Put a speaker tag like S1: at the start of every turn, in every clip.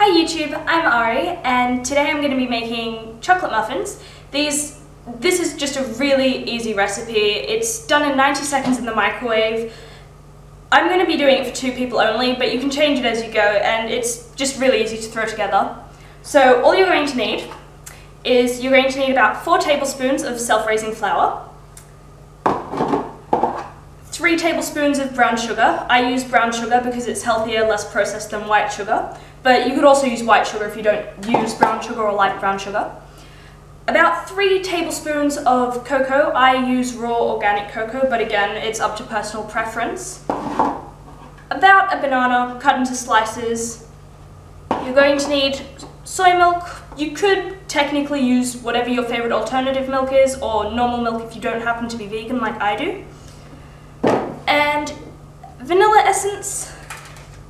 S1: Hi YouTube, I'm Ari, and today I'm going to be making chocolate muffins. This is just a really easy recipe. It's done in 90 seconds in the microwave. I'm going to be doing it for 2 people only, but you can change it as you go, and it's just really easy to throw together. So all you're going to need is about 4 tablespoons of self-raising flour, 3 tablespoons of brown sugar. I use brown sugar because it's healthier, less processed than white sugar. But you could also use white sugar if you don't use brown sugar or like brown sugar. About 3 tablespoons of cocoa. I use raw organic cocoa, but again, it's up to personal preference. About a banana cut into slices. You're going to need soy milk. You could technically use whatever your favorite alternative milk is, or normal milk if you don't happen to be vegan like I do. And vanilla essence.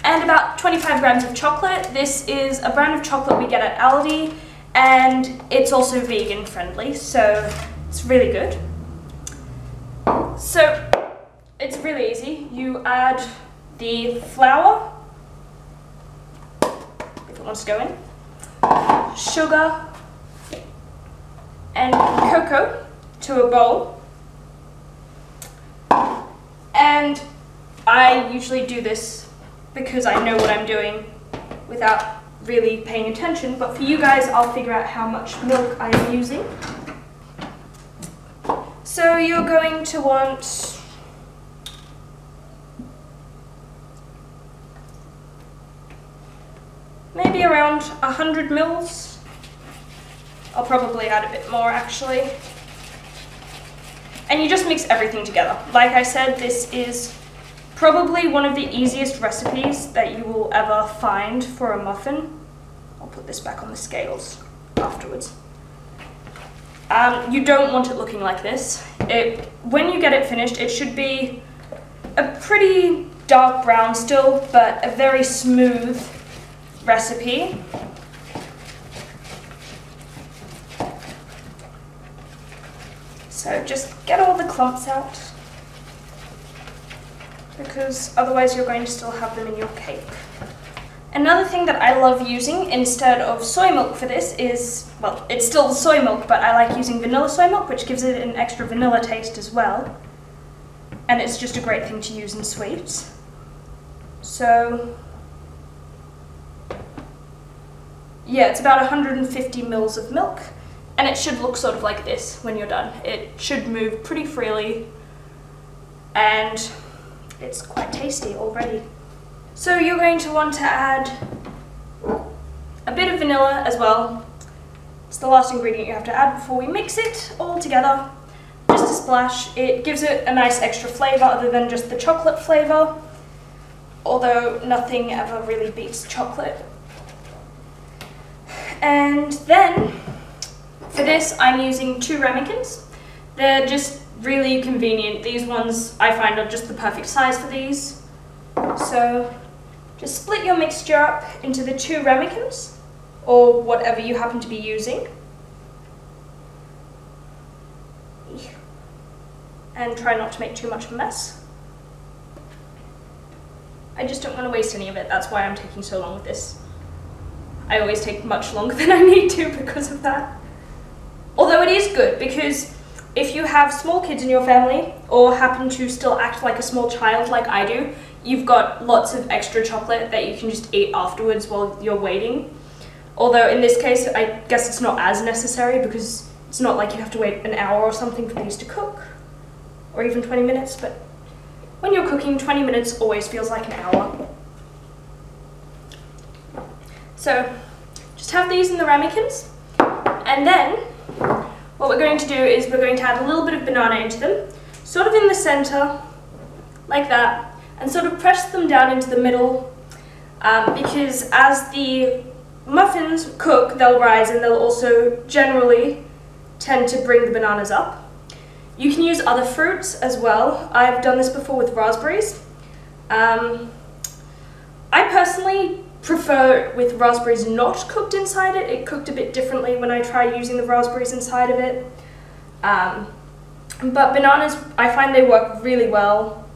S1: And about 25 grams of chocolate. This is a brand of chocolate we get at Aldi, and it's also vegan friendly, so it's really good. So it's really easy. You add the flour, if it wants to go in, sugar and cocoa to a bowl, and I usually do this because I know what I'm doing without really paying attention, but for you guys I'll figure out how much milk I am using. So you're going to want maybe around 100 mils. I'll probably add a bit more actually. And you just mix everything together. Like I said, this is probably one of the easiest recipes that you will ever find for a muffin. I'll put this back on the scales afterwards. You don't want it looking like this. When you get it finished, it should be a pretty dark brown still, but a very smooth recipe. So just get all the clumps out, because otherwise you're going to still have them in your cake. Another thing that I love using instead of soy milk for this is, well, it's still soy milk, but I like using vanilla soy milk, which gives it an extra vanilla taste as well. And it's just a great thing to use in sweets. So, yeah, it's about 150 mils of milk, and it should look sort of like this when you're done. It should move pretty freely, and it's quite tasty already. So you're going to want to add a bit of vanilla as well. It's the last ingredient you have to add before we mix it all together. Just a splash. It gives it a nice extra flavour other than just the chocolate flavour, although nothing ever really beats chocolate. And then for this I'm using 2 ramekins. They're just really convenient. These ones I find are just the perfect size for these. So just split your mixture up into the 2 ramekins, or whatever you happen to be using. And try not to make too much of a mess. I just don't want to waste any of it, that's why I'm taking so long with this. I always take much longer than I need to because of that. Although it is good, because if you have small kids in your family, or happen to still act like a small child like I do, you've got lots of extra chocolate that you can just eat afterwards while you're waiting. Although in this case, I guess it's not as necessary, because it's not like you have to wait an hour or something for these to cook, or even 20 minutes, but when you're cooking, 20 minutes always feels like an hour. So just have these in the ramekins, and then what we're going to do is we're going to add a little bit of banana into them, sort of in the center, like that, and sort of press them down into the middle, because as the muffins cook, they'll rise, and they'll also generally tend to bring the bananas up. You can use other fruits as well. I've done this before with raspberries. I personally prefer with raspberries not cooked inside it. It cooked a bit differently when I tried using the raspberries inside of it. But bananas, I find they work really well.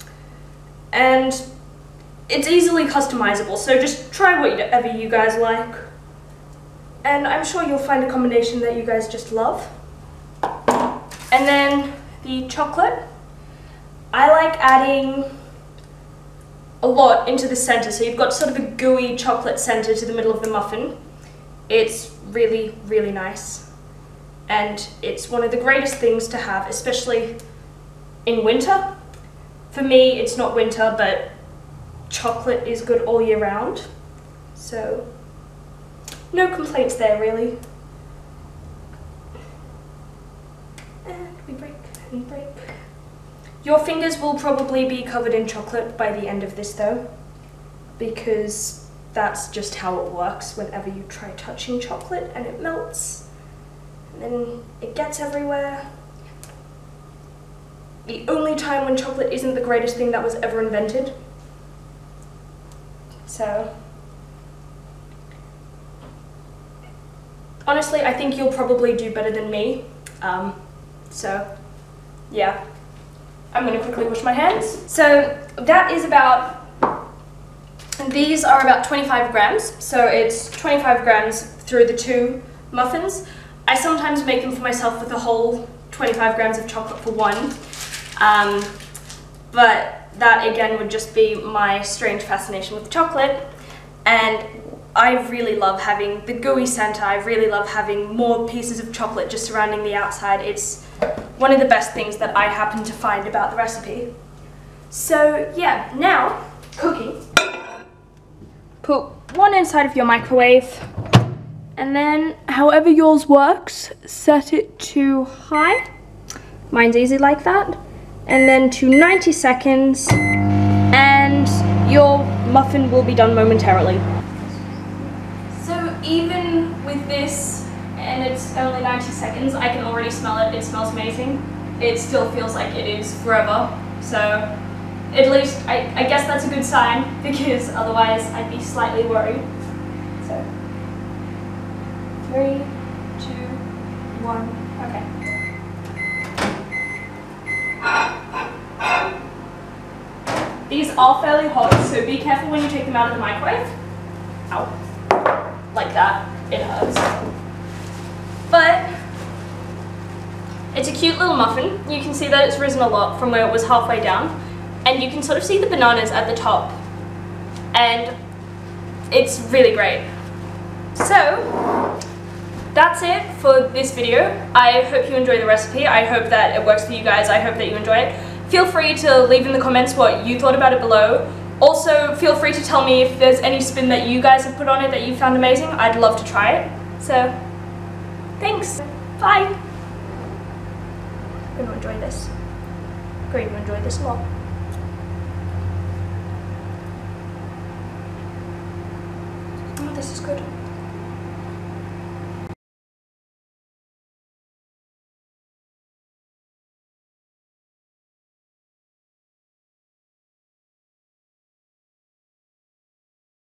S1: And it's easily customizable, so just try whatever you guys like. And I'm sure you'll find a combination that you guys just love. And then the chocolate. I like adding a lot into the center, so you've got sort of a gooey chocolate center to the middle of the muffin. It's really, really nice. And it's one of the greatest things to have, especially in winter. For me, it's not winter, but chocolate is good all year round. So, no complaints there, really. And we break and break. Your fingers will probably be covered in chocolate by the end of this though, because that's just how it works whenever you try touching chocolate and it melts. And then it gets everywhere. The only time when chocolate isn't the greatest thing that was ever invented. So, honestly, I think you'll probably do better than me. So, yeah. I'm going to quickly wash my hands. So, that is about, these are about 25 grams. So, it's 25 grams through the 2 muffins. I sometimes make them for myself with a whole 25 grams of chocolate for one. But that again would just be my strange fascination with chocolate. And I really love having the gooey center. I really love having more pieces of chocolate just surrounding the outside. It's one of the best things that I happen to find about the recipe. So yeah, now cooking. Put one inside of your microwave, and then however yours works, set it to high. Mine's easy like that. And then to 90 seconds, and your muffin will be done momentarily. So even with this, and it's only 90 seconds, I can already smell it. It smells amazing. It still feels like it is forever. So at least, I guess that's a good sign, because otherwise I'd be slightly worried. So 3, 2, 1, okay. These are fairly hot, so be careful when you take them out of the microwave. Ow. Like that. It hurts. But it's a cute little muffin. You can see that it's risen a lot from where it was halfway down. And you can sort of see the bananas at the top. And it's really great. So, that's it for this video. I hope you enjoy the recipe. I hope that it works for you guys. I hope that you enjoy it. Feel free to leave in the comments what you thought about it below. Also, feel free to tell me if there's any spin that you guys have put on it that you found amazing. I'd love to try it. So, thanks. Bye. I'm going to enjoy this. I'm going to enjoy this a lot. Oh, this is good.